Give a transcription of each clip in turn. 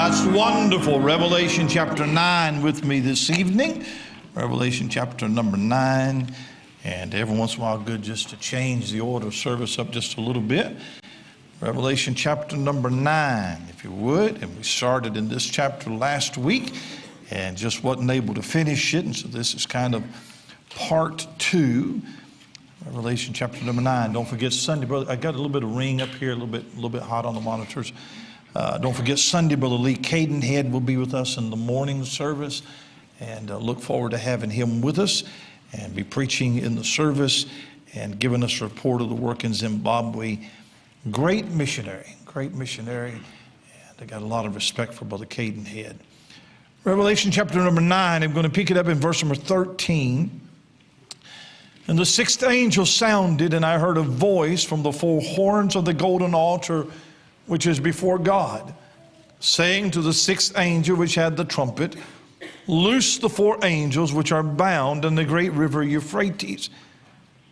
That's wonderful. Revelation chapter 9 with me this evening. Revelation chapter number 9. And every once in a while, good just to change the order of service up just a little bit. Revelation chapter number 9, if you would. And we started in this chapter last week and just wasn't able to finish it. And so this is kind of part 2. Revelation chapter number 9. Don't forget Sunday, brother. I got a little bit of ring up here, a little bit hot on the monitors. Don't forget Sunday, Brother Lee Cadenhead will be with us in the morning service, and look forward to having him with us and be preaching in the service and giving us a report of the work in Zimbabwe. Great missionary, and I got a lot of respect for Brother Cadenhead. Revelation chapter number 9, I'm going to pick it up in verse number 13. And the sixth angel sounded, and I heard a voice from the four horns of the golden altar which is before God, saying to the sixth angel which had the trumpet, loose the four angels which are bound in the great river Euphrates.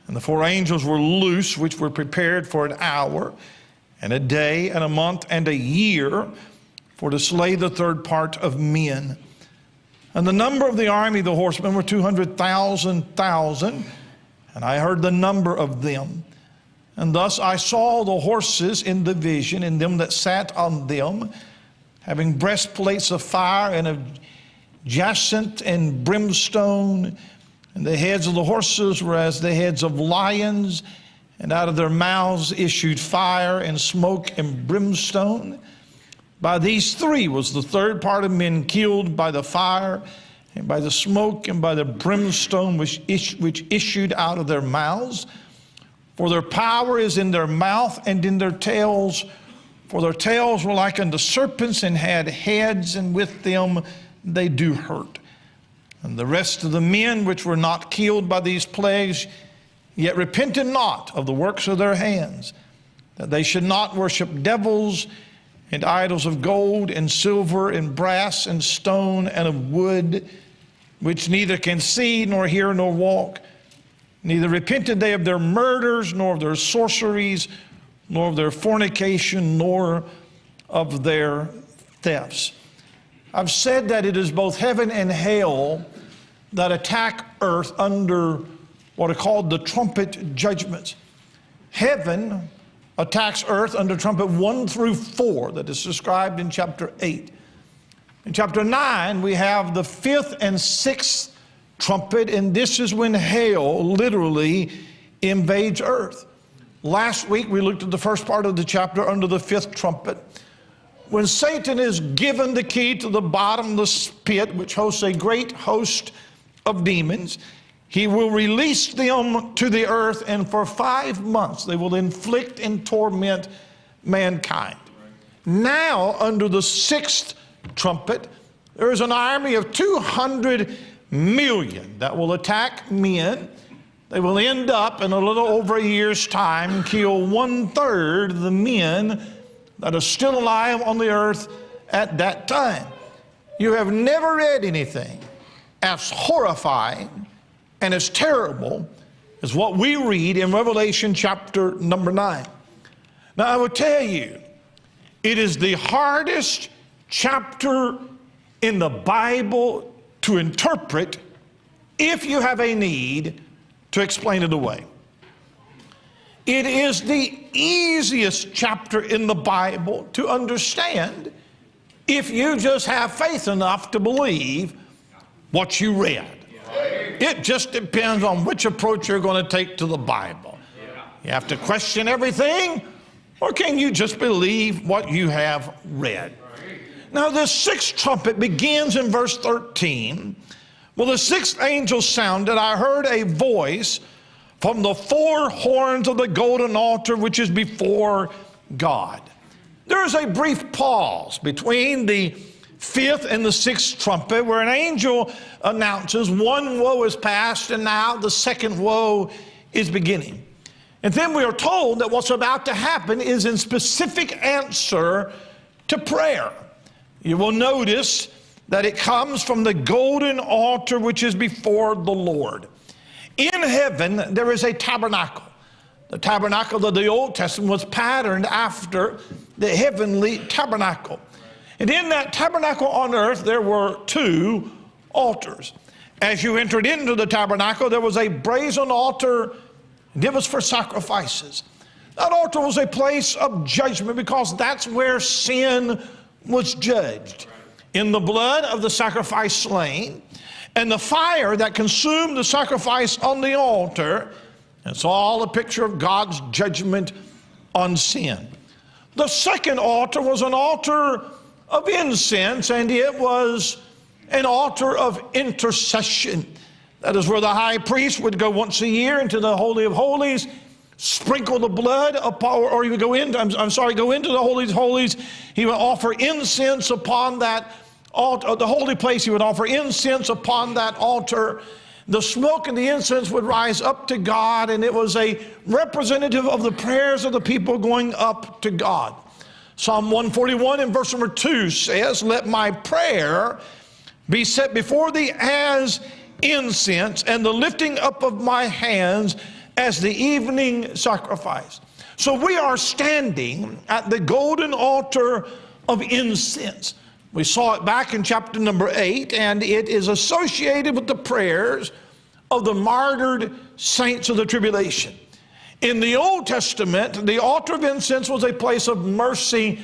And the four angels were loose, which were prepared for an hour, and a day, and a month, and a year, for to slay the third part of men. And the number of the army, the horsemen, were 200,000, and I heard the number of them. And thus I saw the horses in the vision, and them that sat on them, having breastplates of fire and of jacinth and brimstone. And the heads of the horses were as the heads of lions, and out of their mouths issued fire and smoke and brimstone. By these three was the third part of men killed by the fire, and by the smoke, and by the brimstone which issued out of their mouths. For their power is in their mouth and in their tails. For their tails were like unto serpents, and had heads, and with them they do hurt. And the rest of the men which were not killed by these plagues, yet repented not of the works of their hands, that they should not worship devils and idols of gold and silver and brass and stone and of wood, which neither can see nor hear nor walk. Neither repented they of their murders, nor of their sorceries, nor of their fornication, nor of their thefts. I've said that it is both heaven and hell that attack earth under what are called the trumpet judgments. Heaven attacks earth under trumpet 1 through 4 that is described in chapter 8. In chapter 9, we have the 5th and 6th trumpet, and this is when hell literally invades earth. Last week we looked at the first part of the chapter under the 5th trumpet, when Satan is given the key to the bottomless pit, which hosts a great host of demons. He will release them to the earth, and for 5 months they will inflict and torment mankind. Now under the 6th trumpet, there is an army of 200 million that will attack men. They will end up in a little over a year's time, kill 1/3 of the men that are still alive on the earth at that time. You have never read anything as horrifying and as terrible as what we read in Revelation chapter number 9. Now I will tell you, it is the hardest chapter in the Bible to interpret if you have a need to explain it away. It is the easiest chapter in the Bible to understand if you just have faith enough to believe what you read. It just depends on which approach you're going to take to the Bible. You have to question everything, or can you just believe what you have read? Now, the 6th trumpet begins in verse 13. Well, the 6th angel sounded. I heard a voice from the four horns of the golden altar which is before God. There is a brief pause between the 5th and the 6th trumpet where an angel announces one woe is past and now the second woe is beginning. And then we are told that what's about to happen is in specific answer to prayer. You will notice that it comes from the golden altar which is before the Lord. In heaven, there is a tabernacle. The tabernacle of the Old Testament was patterned after the heavenly tabernacle. And in that tabernacle on earth, there were two altars. As you entered into the tabernacle, there was a brazen altar, and it was for sacrifices. That altar was a place of judgment because that's where sin was judged. In the blood of the sacrifice slain, and the fire that consumed the sacrifice on the altar, it's all a picture of God's judgment on sin. The second altar was an altar of incense, and it was an altar of intercession. That is where the high priest would go once a year into the Holy of Holies, sprinkle the blood upon, or he would go into the Holy of Holies. He would offer incense upon that altar, the holy place. He would offer incense upon that altar. The smoke and the incense would rise up to God, and it was a representative of the prayers of the people going up to God. Psalm 141 in verse number 2 says, "Let my prayer be set before thee as incense, and the lifting up of my hands as the evening sacrifice." So we are standing at the golden altar of incense. We saw it back in chapter number 8, and it is associated with the prayers of the martyred saints of the tribulation. In the Old Testament, the altar of incense was a place of mercy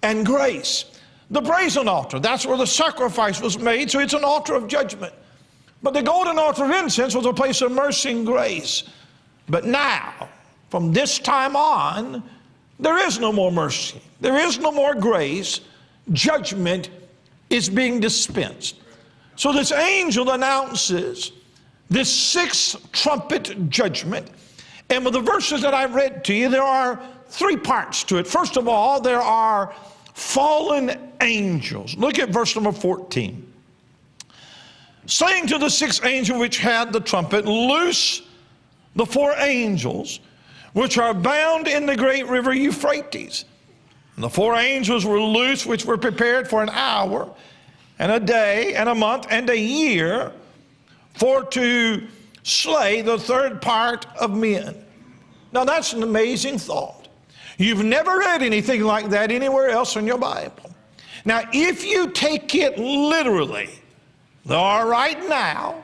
and grace. The brazen altar, that's where the sacrifice was made, so it's an altar of judgment. But the golden altar of incense was a place of mercy and grace. But now, from this time on, there is no more mercy. There is no more grace. Judgment is being dispensed. So this angel announces this sixth trumpet judgment. And with the verses that I read to you, there are three parts to it. First of all, there are fallen angels. Look at verse number 14. "Saying to the sixth angel which had the trumpet, Loose the four angels which are bound in the great river Euphrates. And the four angels were loosed, which were prepared for an hour and a day and a month and a year, for to slay the third part of men." Now that's an amazing thought. You've never read anything like that anywhere else in your Bible. Now if you take it literally, there are right now,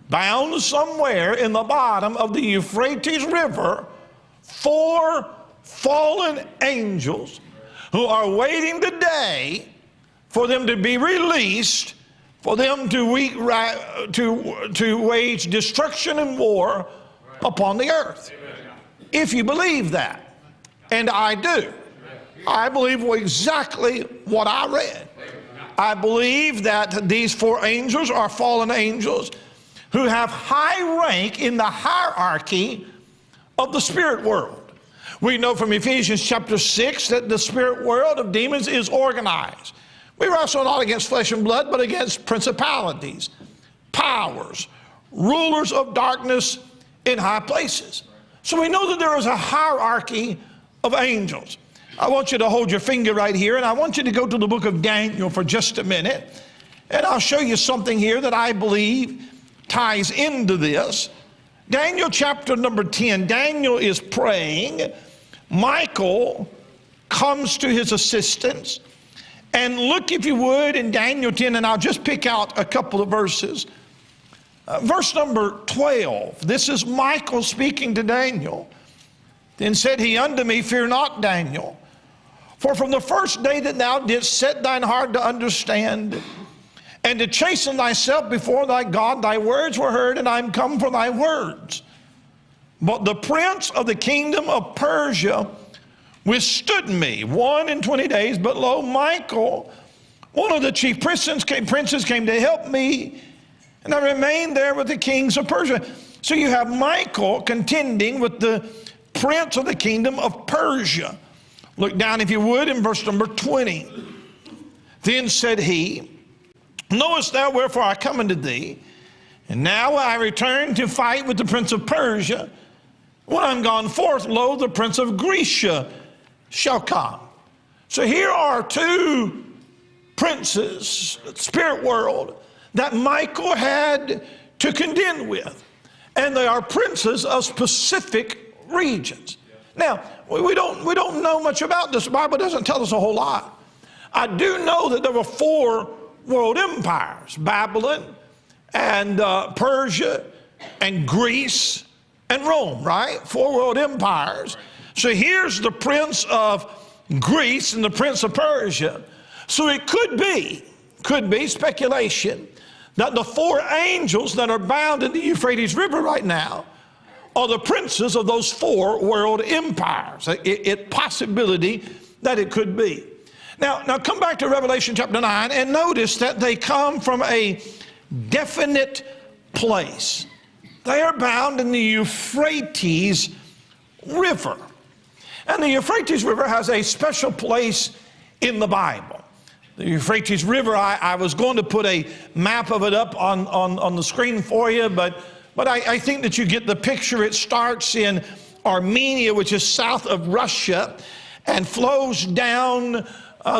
bound somewhere in the bottom of the Euphrates River, four fallen angels who are waiting today for them to be released, for them to wage destruction and war upon the earth. If you believe that, and I do, I believe exactly what I read. I believe that these four angels are fallen angels who have high rank in the hierarchy of the spirit world. We know from Ephesians chapter 6 that the spirit world of demons is organized. We wrestle not against flesh and blood, but against principalities, powers, rulers of darkness in high places. So we know that there is a hierarchy of angels. I want you to hold your finger right here, and I want you to go to the book of Daniel for just a minute, and I'll show you something here that I believe ties into this. Daniel chapter number 10, Daniel is praying. Michael comes to his assistance. And look, if you would, in Daniel 10, and I'll just pick out a couple of verses. Verse number 12, this is Michael speaking to Daniel. "Then said he unto me, Fear not, Daniel, for from the first day that thou didst set thine heart to understand and to chasten thyself before thy God, thy words were heard, and I am come for thy words. But the prince of the kingdom of Persia withstood me 21 days, but lo, Michael, one of the chief princes came to help me, and I remained there with the kings of Persia." So you have Michael contending with the prince of the kingdom of Persia. Look down, if you would, in verse number 20. "Then said he, Knowest thou wherefore I come unto thee? And now I return to fight with the prince of Persia. When I'm gone forth, lo, the prince of Grecia shall come." So here are two princes, spirit world, that Michael had to contend with. And they are princes of specific regions. Now, we don't know much about this. The Bible doesn't tell us a whole lot. I do know that there were 4 world empires: Babylon and Persia and Greece and Rome, right? 4 world empires. So here's the prince of Greece and the prince of Persia. So it could be speculation that the 4 angels that are bound in the Euphrates River right now are the princes of those 4 world empires. It possibility that it could be. Now come back to Revelation chapter 9 and notice that they come from a definite place. They are bound in the Euphrates River. And the Euphrates River has a special place in the Bible. The Euphrates River, I was going to put a map of it up on the screen for you, but I think that you get the picture. It starts in Armenia, which is south of Russia, and flows down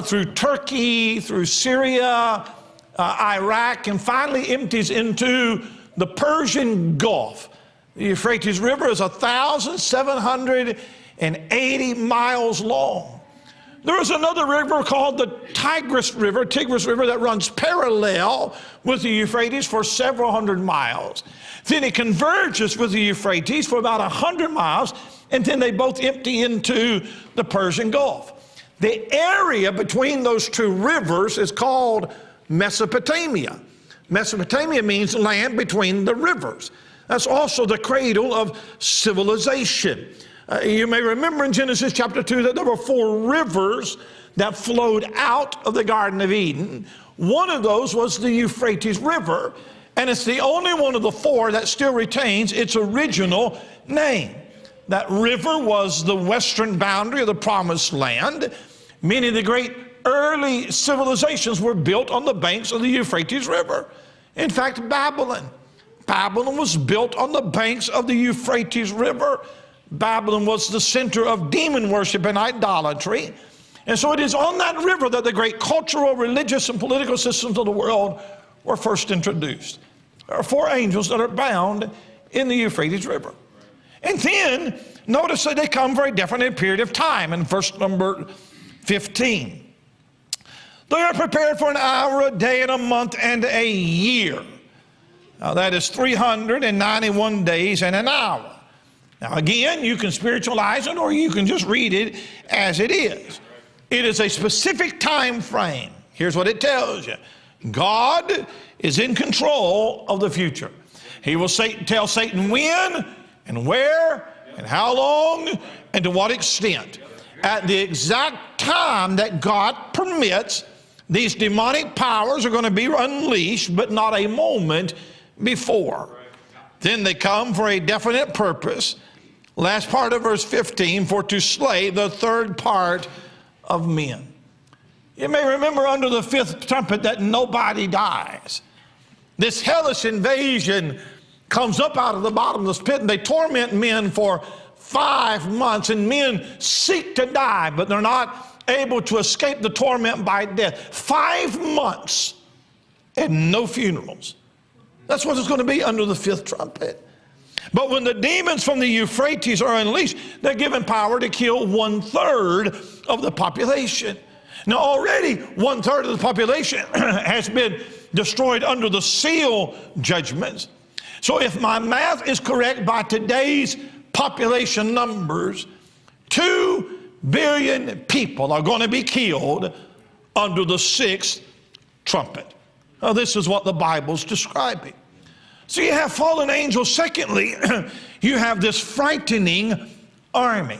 through Turkey, through Syria, Iraq, and finally empties into the Persian Gulf. The Euphrates River is 1,780 miles long. There is another river called the Tigris River that runs parallel with the Euphrates for several hundred miles. Then it converges with the Euphrates for about 100 miles, and then they both empty into the Persian Gulf. The area between those 2 rivers is called Mesopotamia. Mesopotamia means land between the rivers. That's also the cradle of civilization. You may remember in Genesis chapter 2 that there were 4 rivers that flowed out of the Garden of Eden. One of those was the Euphrates River, and it's the only one of the 4 that still retains its original name. That river was the western boundary of the Promised Land. Many of the great early civilizations were built on the banks of the Euphrates River. In fact, Babylon was built on the banks of the Euphrates River. Babylon was the center of demon worship and idolatry. And so it is on that river that the great cultural, religious, and political systems of the world were first introduced. There are 4 angels that are bound in the Euphrates River. And then notice that they come for a definite period of time in verse number 15. They are prepared for an hour, a day, and a month, and a year. Now that is 391 days and an hour. Now again, you can spiritualize it or you can just read it as it is. It is a specific time frame. Here's what it tells you. God is in control of the future. He will tell Satan when and where and how long and to what extent. At the exact time that God permits, these demonic powers are going to be unleashed, but not a moment before. Then they come for a definite purpose. Last part of verse 15, for to slay the 3rd part of men. You may remember under the 5th trumpet that nobody dies. This hellish invasion comes up out of the bottomless pit, and they torment men for 5 months, and men seek to die, but they're not able to escape the torment by death. 5 months and no funerals. That's what it's going to be under the 5th trumpet. But when the demons from the Euphrates are unleashed, they're given power to kill 1/3 of the population. Now already 1/3 of the population has been destroyed under the seal judgments. So if my math is correct, by today's population numbers, 2 billion people are going to be killed under the 6th trumpet. Now this is what the Bible's describing. So you have fallen angels. Secondly, you have this frightening army.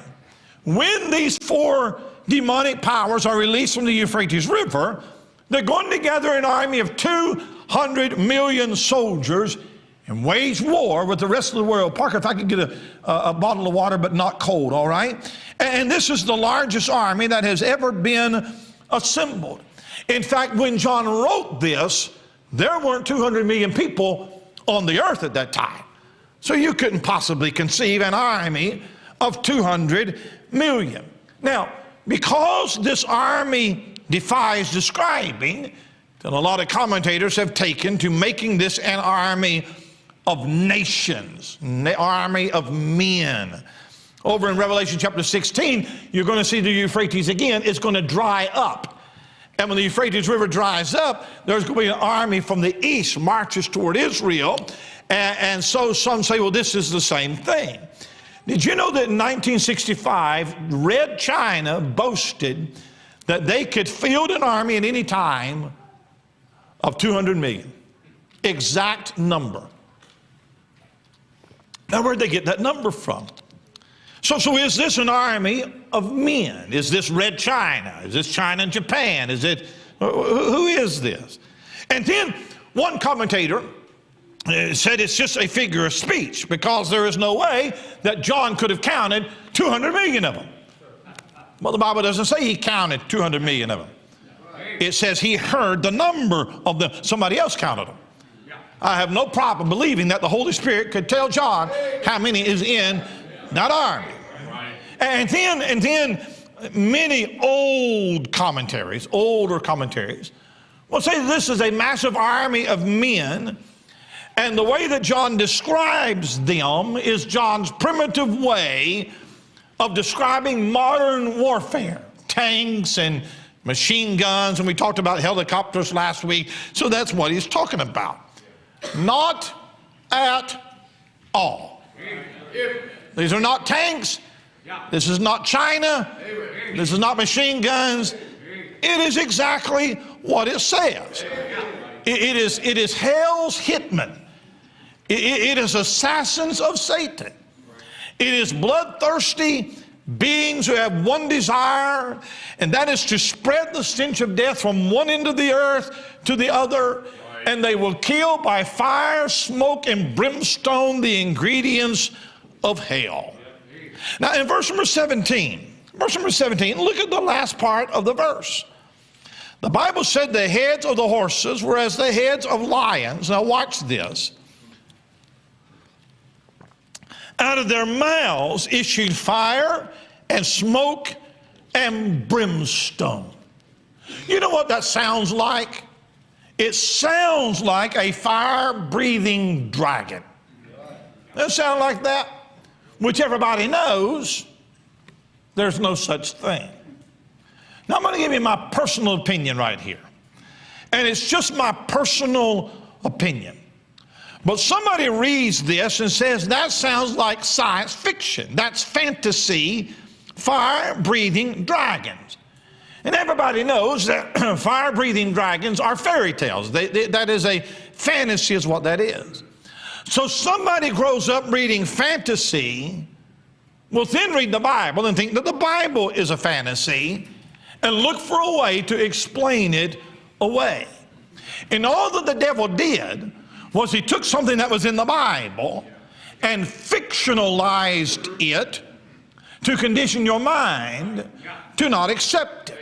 When these 4 demonic powers are released from the Euphrates River, they're going to gather an army of 200 million soldiers and wage war with the rest of the world. Parker, if I could get a bottle of water, but not cold, all right? And this is the largest army that has ever been assembled. In fact, when John wrote this, there weren't 200 million people on the earth at that time. So you couldn't possibly conceive an army of 200 million. Now, because this army defies describing, then a lot of commentators have taken to making this an army of nations, an army of men. Over in Revelation chapter 16, you're going to see the Euphrates again. It's going to dry up. And when the Euphrates River dries up, there's going to be an army from the east marches toward Israel. And so some say, well, this is the same thing. Did you know that in 1965, Red China boasted that they could field an army at any time of 200 million? Exact number. Now, where'd they get that number from? So is this an army of men? Is this Red China? Is this China and Japan? Who is this? And then one commentator said it's just a figure of speech because there is no way that John could have counted 200 million of them. Well, the Bible doesn't say he counted 200 million of them. It says he heard the number of them. Somebody else counted them. I have no problem believing that the Holy Spirit could tell John how many is in that army. And then many older commentaries will say this is a massive army of men, and the way that John describes them is John's primitive way of describing modern warfare, tanks and machine guns, and we talked about helicopters last week, so that's what he's talking about. Not at all. These are not tanks. This is not China. This is not machine guns. It is exactly what it says. It is hell's hitmen. It is assassins of Satan. It is bloodthirsty beings who have one desire, and that is to spread the stench of death from one end of the earth to the other. And they will kill by fire, smoke, and brimstone the ingredients of hell. Now in verse number 17, look at the last part of the verse. The Bible said the heads of the horses were as the heads of lions. Now watch this. Out of their mouths issued fire and smoke and brimstone. You know what that sounds like? It sounds like a fire-breathing dragon. Doesn't it sound like that? Which everybody knows there's no such thing. Now I'm going to give you my personal opinion right here. And it's just my personal opinion. But somebody reads this and says that sounds like science fiction. That's fantasy, fire-breathing dragons. And everybody knows that fire-breathing dragons are fairy tales. That is a fantasy is what that is. So somebody grows up reading fantasy, will then read the Bible and think that the Bible is a fantasy and look for a way to explain it away. And all that the devil did was he took something that was in the Bible and fictionalized it to condition your mind to not accept it.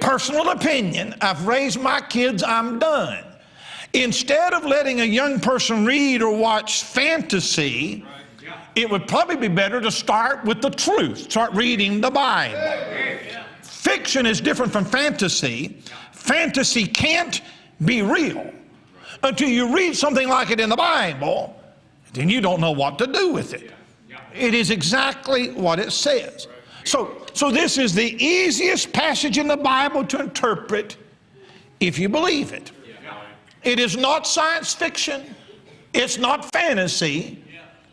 Personal opinion, I've raised my kids, I'm done. Instead of letting a young person read or watch fantasy, it would probably be better to start with the truth. Start reading the Bible. Fiction is different from fantasy. Fantasy can't be real until you read something like it in the Bible, then you don't know what to do with it. It is exactly what it says. So this is the easiest passage in the Bible to interpret if you believe it. It is not science fiction. It's not fantasy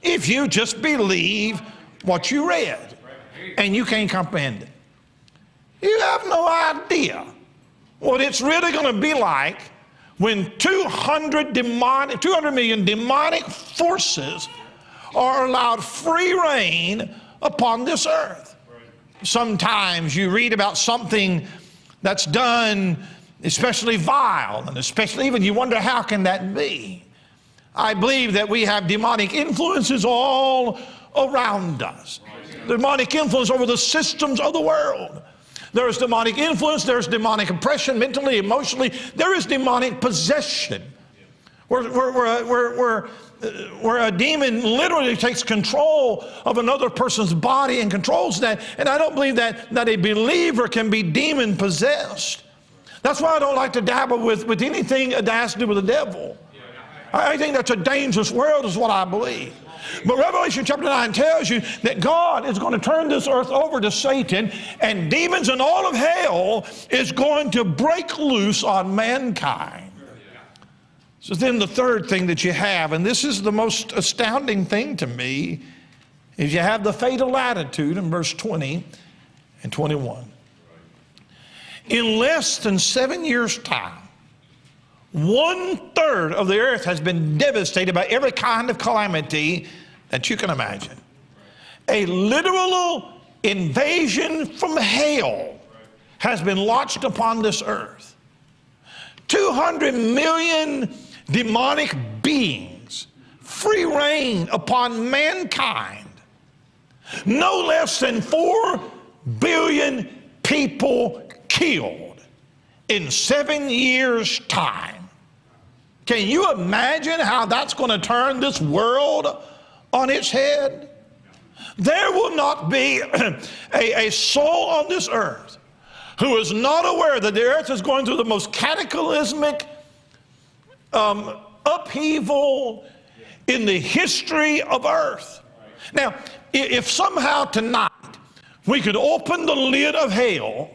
if you just believe what you read and you can't comprehend it. You have no idea what it's really going to be like when 200 million demonic forces are allowed free reign upon this earth. Sometimes you read about something that's done especially vile, and especially even you wonder how can that be. I believe that we have demonic influences all around us. Demonic influence over the systems of the world. There is demonic influence, there's demonic oppression, mentally, emotionally. There is demonic possession, where a demon literally takes control of another person's body and controls that. And I don't believe that a believer can be demon possessed. That's why I don't like to dabble with anything that has to do with the devil. I think that's a dangerous world is what I believe. But Revelation chapter 9 tells you that God is going to turn this earth over to Satan, and demons and all of hell is going to break loose on mankind. So then the third thing that you have, and this is the most astounding thing to me, is you have the fatal attitude in verse 20 and 21. In less than 7 years' time, 1/3 of the earth has been devastated by every kind of calamity that you can imagine. A literal invasion from hell has been launched upon this earth. 200 million demonic beings, free reign upon mankind. No less than 4 billion people killed in 7 years' time. Can you imagine how that's going to turn this world on its head? There will not be a soul on this earth who is not aware that the earth is going through the most cataclysmic upheaval in the history of earth. Now, if somehow tonight we could open the lid of hell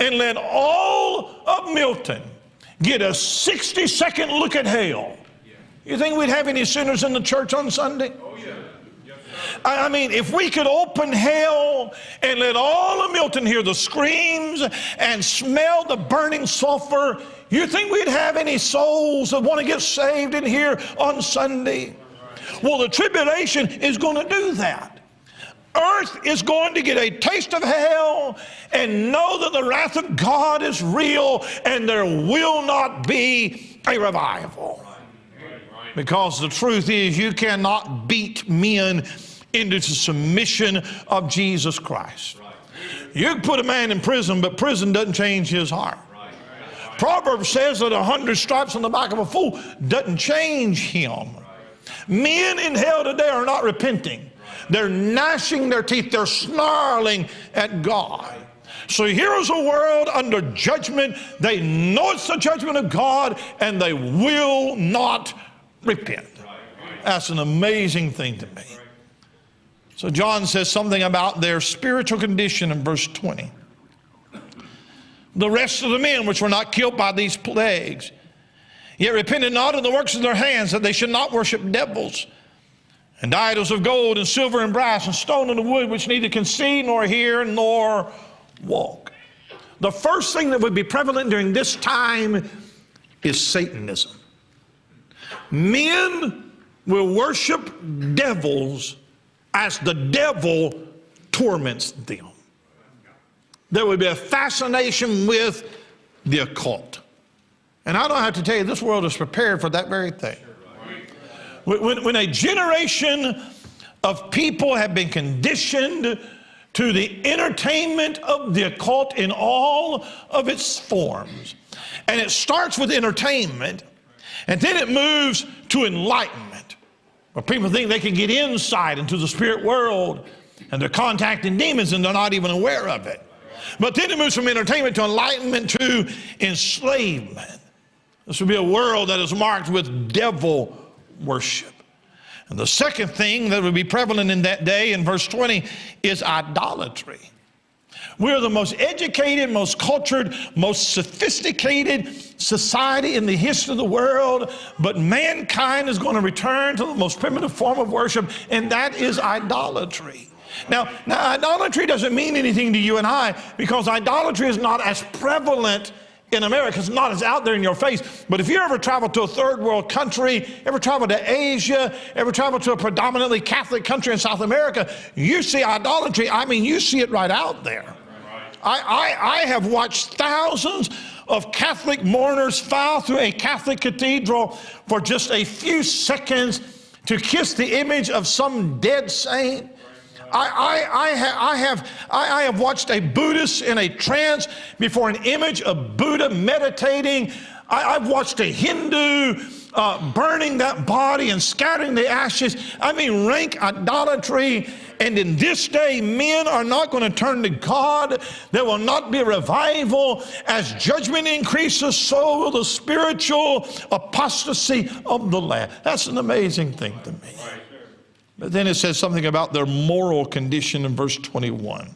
and let all of Milton get a 60-second look at hell, you think we'd have any sinners in the church on Sunday? Oh, yeah. I mean, if we could open hell and let all of Milton hear the screams and smell the burning sulfur, you think we'd have any souls that want to get saved in here on Sunday? Well, the tribulation is going to do that. Earth is going to get a taste of hell and know that the wrath of God is real, and there will not be a revival. Because the truth is, you cannot beat men into the submission of Jesus Christ. You can put a man in prison, but prison doesn't change his heart. Proverbs says that 100 stripes on the back of a fool doesn't change him. Men in hell today are not repenting. They're gnashing their teeth. They're snarling at God. So here is a world under judgment. They know it's the judgment of God, and they will not repent. That's an amazing thing to me. So John says something about their spiritual condition in verse 20. The rest of the men which were not killed by these plagues, yet repented not of the works of their hands, that they should not worship devils, and idols of gold and silver and brass and stone and wood, which neither can see nor hear nor walk. The first thing that would be prevalent during this time is Satanism. Men will worship devils as the devil torments them. There would be a fascination with the occult. And I don't have to tell you, this world is prepared for that very thing. When a generation of people have been conditioned to the entertainment of the occult in all of its forms, and it starts with entertainment, and then it moves to enlightenment, where people think they can get insight into the spirit world, and they're contacting demons and they're not even aware of it. But then it moves from entertainment to enlightenment to enslavement. This would be a world that is marked with devil worship. And the second thing that would be prevalent in that day in verse 20 is idolatry. We're the most educated, most cultured, most sophisticated society in the history of the world, but mankind is going to return to the most primitive form of worship, and that is idolatry. Now, idolatry doesn't mean anything to you and I, because idolatry is not as prevalent in America. It's not as out there in your face. But if you ever travel to a third world country, ever travel to Asia, ever travel to a predominantly Catholic country in South America, you see idolatry. I mean, you see it right out there. I have watched thousands of Catholic mourners file through a Catholic cathedral for just a few seconds to kiss the image of some dead saint. I have watched a Buddhist in a trance before an image of Buddha meditating. I've watched a Hindu burning that body and scattering the ashes. I mean, rank idolatry. And in this day, men are not going to turn to God. There will not be a revival. As judgment increases, so will the spiritual apostasy of the land. That's an amazing thing to me. But then it says something about their moral condition in verse 21.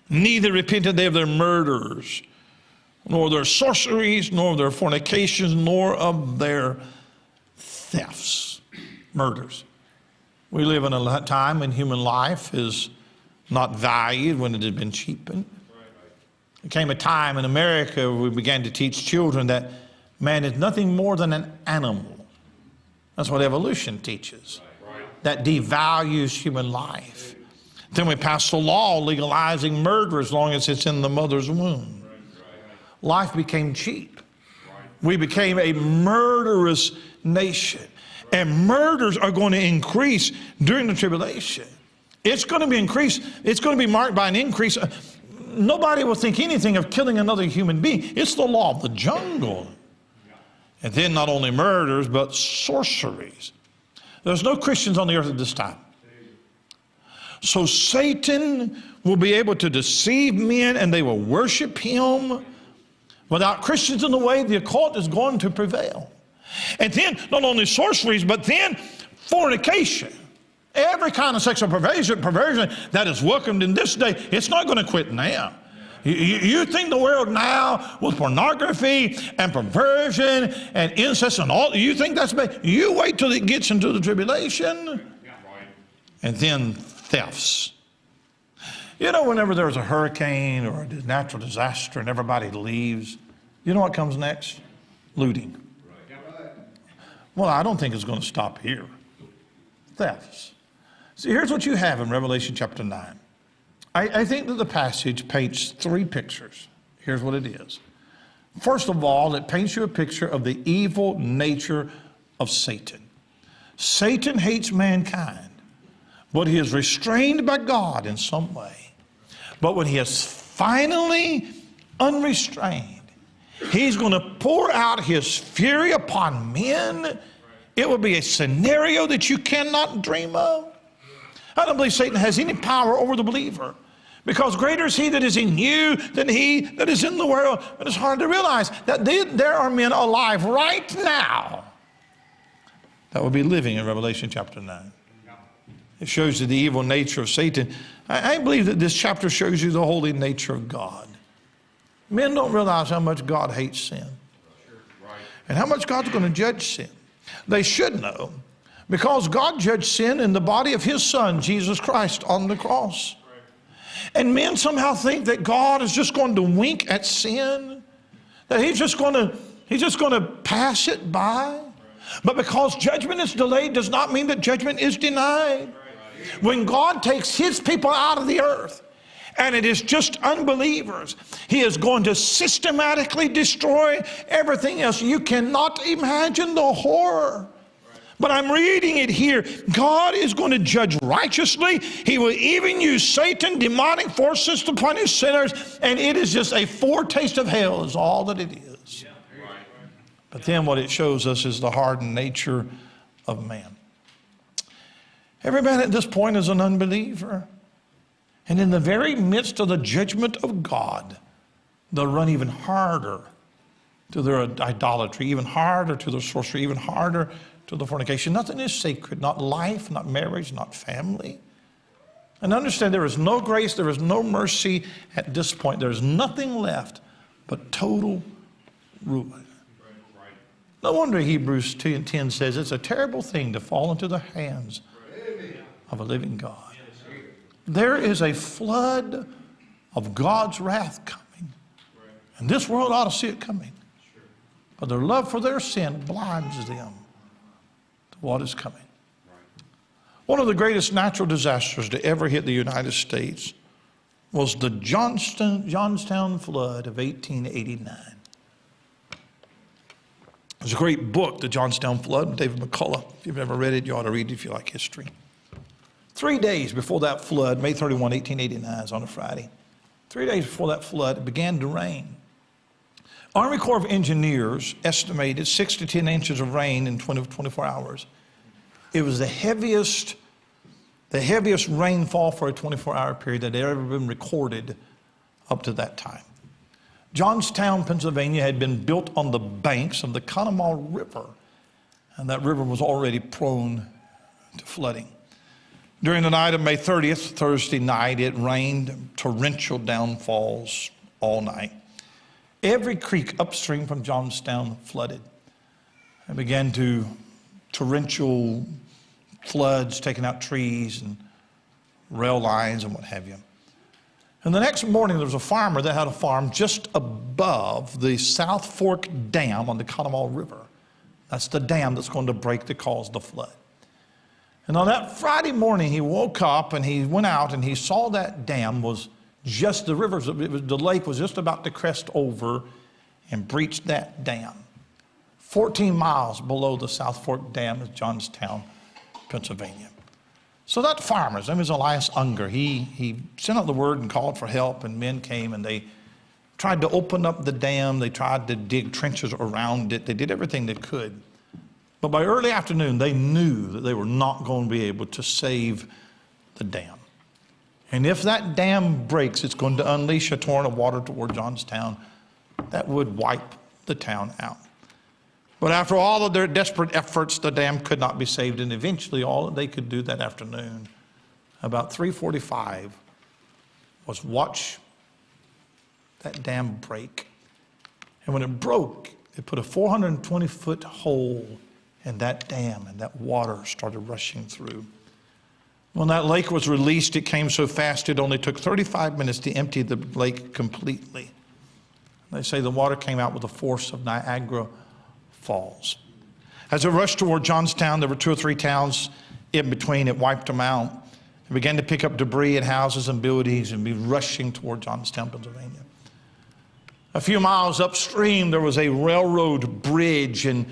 Neither repented they of their murders, nor their sorceries, nor their fornications, nor of their thefts, murders. We live in a time when human life is not valued when it has been cheapened. There came a time in America where we began to teach children that man is nothing more than an animal. That's what evolution teaches. That devalues human life. Then we passed a law legalizing murder as long as it's in the mother's womb. Life became cheap. We became a murderous nation. And murders are going to increase during the tribulation. It's going to be increased. It's going to be marked by an increase. Nobody will think anything of killing another human being. It's the law of the jungle. And then not only murders, but sorceries. There's no Christians on the earth at this time. So Satan will be able to deceive men and they will worship him. Without Christians in the way, the occult is going to prevail. And then not only sorceries, but then fornication. Every kind of sexual perversion that is welcomed in this day, it's not going to quit now. You think the world now with pornography and perversion and incest and all, you think that's bad? You wait till it gets into the tribulation. And then thefts. You know, whenever there's a hurricane or a natural disaster and everybody leaves, you know what comes next? Looting. Well, I don't think it's going to stop here. Thefts. See, here's what you have in Revelation chapter 9. I think that the passage paints three pictures. Here's what it is. First of all, it paints you a picture of the evil nature of Satan. Satan hates mankind, but he is restrained by God in some way. But when he is finally unrestrained, he's going to pour out his fury upon men. It will be a scenario that you cannot dream of. I don't believe Satan has any power over the believer, because greater is he that is in you than he that is in the world. But it's hard to realize that there are men alive right now that will be living in Revelation chapter 9. It shows you the evil nature of Satan. I believe that this chapter shows you the holy nature of God. Men don't realize how much God hates sin and how much God's going to judge sin. They should know, because God judged sin in the body of his son, Jesus Christ, on the cross. And men somehow think that God is just going to wink at sin, that he's just going to pass it by. But because judgment is delayed does not mean that judgment is denied. When God takes his people out of the earth, and it is just unbelievers, he is going to systematically destroy everything else. You cannot imagine the horror. But I'm reading it here. God is going to judge righteously. He will even use Satan, demonic forces, to punish sinners. And it is just a foretaste of hell is all that it is. But then what it shows us is the hardened nature of man. Every man at this point is an unbeliever. And in the very midst of the judgment of God, they'll run even harder to their idolatry, even harder to their sorcery, even harder to the fornication. Nothing is sacred, not life, not marriage, not family. And understand, there is no grace, there is no mercy at this point. There is nothing left but total ruin. No wonder Hebrews 2:10 says it's a terrible thing to fall into the hands of a living God. There is a flood of God's wrath coming. And this world ought to see it coming. But their love for their sin blinds them to what is coming. One of the greatest natural disasters to ever hit the United States was the Johnstown flood of 1889. There's a great book, The Johnstown Flood, David McCullough. If you've never read it, you ought to read it if you like history. 3 days before that flood, May 31, 1889 is on a Friday. 3 days before that flood, it began to rain. Army Corps of Engineers estimated 6 to 10 inches of rain in 24 hours. It was the heaviest rainfall for a 24-hour period that had ever been recorded up to that time. Johnstown, Pennsylvania had been built on the banks of the Conemaugh River, and that river was already prone to flooding. During the night of May 30th, Thursday night, it rained torrential downfalls all night. Every creek upstream from Johnstown flooded. It began to torrential floods, taking out trees and rail lines and what have you. And the next morning, there was a farmer that had a farm just above the South Fork Dam on the Conemaugh River. That's the dam that's going to break to cause the flood. And on that Friday morning, he woke up and he went out and he saw that dam was just, the lake was just about to crest over and breach that dam. 14 miles below the South Fork Dam is Johnstown, Pennsylvania. So that farmer, his name is Elias Unger, he sent out the word and called for help, and men came and they tried to open up the dam. They tried to dig trenches around it. They did everything they could. But by early afternoon, they knew that they were not going to be able to save the dam. And if that dam breaks, it's going to unleash a torrent of water toward Johnstown that would wipe the town out. But after all of their desperate efforts, the dam could not be saved, and eventually all that they could do that afternoon, about 3:45, was watch that dam break. And when it broke, it put a 420-foot hole in that dam, and that water started rushing through. When that lake was released, it came so fast it only took 35 minutes to empty the lake completely. They say the water came out with the force of Niagara Falls. As it rushed toward Johnstown, there were 2 or 3 towns in between. It wiped them out. It began to pick up debris and houses and buildings and be rushing toward Johnstown, Pennsylvania. A few miles upstream, there was a railroad bridge, and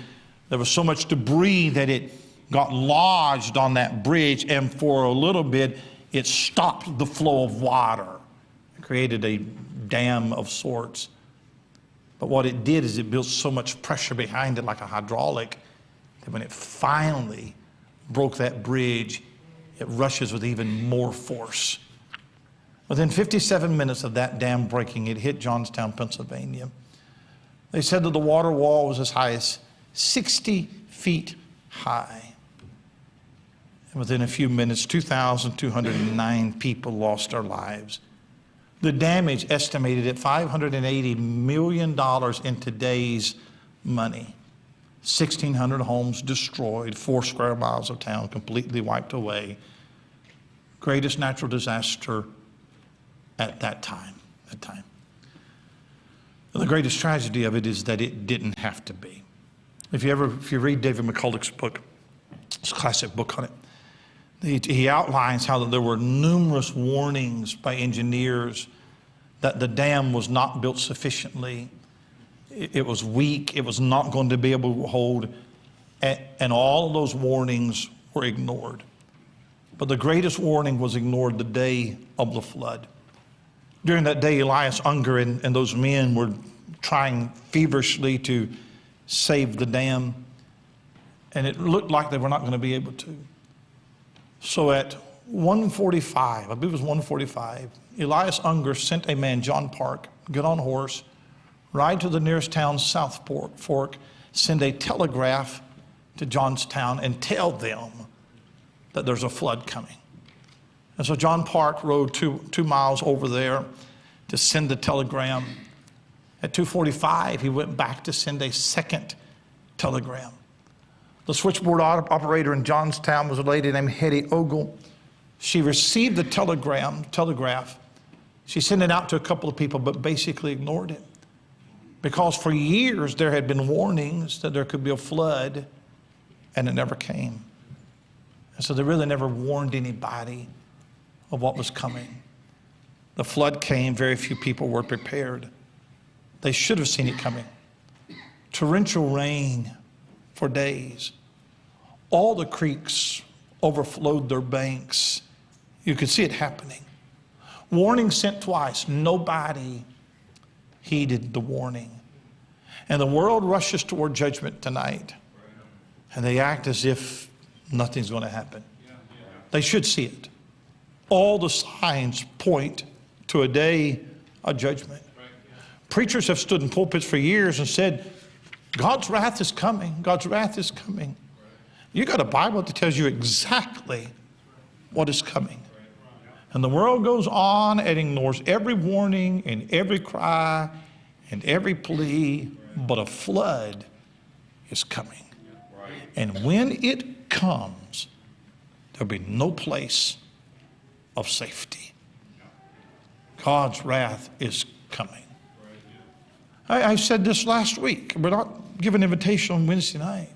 there was so much debris that it got lodged on that bridge, and for a little bit, it stopped the flow of water. It created a dam of sorts. But what it did is it built so much pressure behind it, like a hydraulic, that when it finally broke that bridge, it rushes with even more force. Within 57 minutes of that dam breaking, it hit Johnstown, Pennsylvania. They said that the water wall was as high as 60 feet high. And within a few minutes, 2,209 people lost their lives. The damage estimated at $580 million in today's money. 1,600 homes destroyed, 4 square miles of town completely wiped away. Greatest natural disaster at that time. And the greatest tragedy of it is that it didn't have to be. If you read David McCulloch's book, it's a classic book on it. He outlines how there were numerous warnings by engineers that the dam was not built sufficiently. It was weak. It was not going to be able to hold. And all of those warnings were ignored. But the greatest warning was ignored the day of the flood. During that day, Elias Unger and those men were trying feverishly to save the dam. And it looked like they were not going to be able to. So at 1:45, I believe it was 1:45, Elias Unger sent a man, John Park, get on a horse, ride to the nearest town, South Fork, send a telegraph to Johnstown and tell them that there's a flood coming. And so John Park rode two miles over there to send the telegram. At 2:45, he went back to send a second telegram. The switchboard operator in Johnstown was a lady named Hetty Ogle. She received the telegraph. She sent it out to a couple of people, but basically ignored it. Because for years there had been warnings that there could be a flood, and it never came. And so they really never warned anybody of what was coming. The flood came, very few people were prepared. They should have seen it coming. Torrential rain for days. All the creeks overflowed their banks. You could see it happening. Warning sent twice. Nobody heeded the warning. And the world rushes toward judgment tonight. And they act as if nothing's going to happen. They should see it. All the signs point to a day of judgment. Preachers have stood in pulpits for years and said, God's wrath is coming. God's wrath is coming. You got a Bible that tells you exactly what is coming. And the world goes on and ignores every warning and every cry and every plea, but a flood is coming. And when it comes, there'll be no place of safety. God's wrath is coming. I said this last week. We're not giving an invitation on Wednesday night.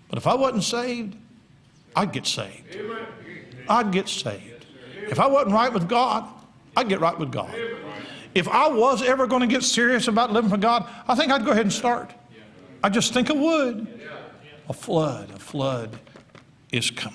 But if I wasn't saved, I'd get saved. I'd get saved. If I wasn't right with God, I'd get right with God. If I was ever going to get serious about living for God, I think I'd go ahead and start. I just think I would. A flood is coming.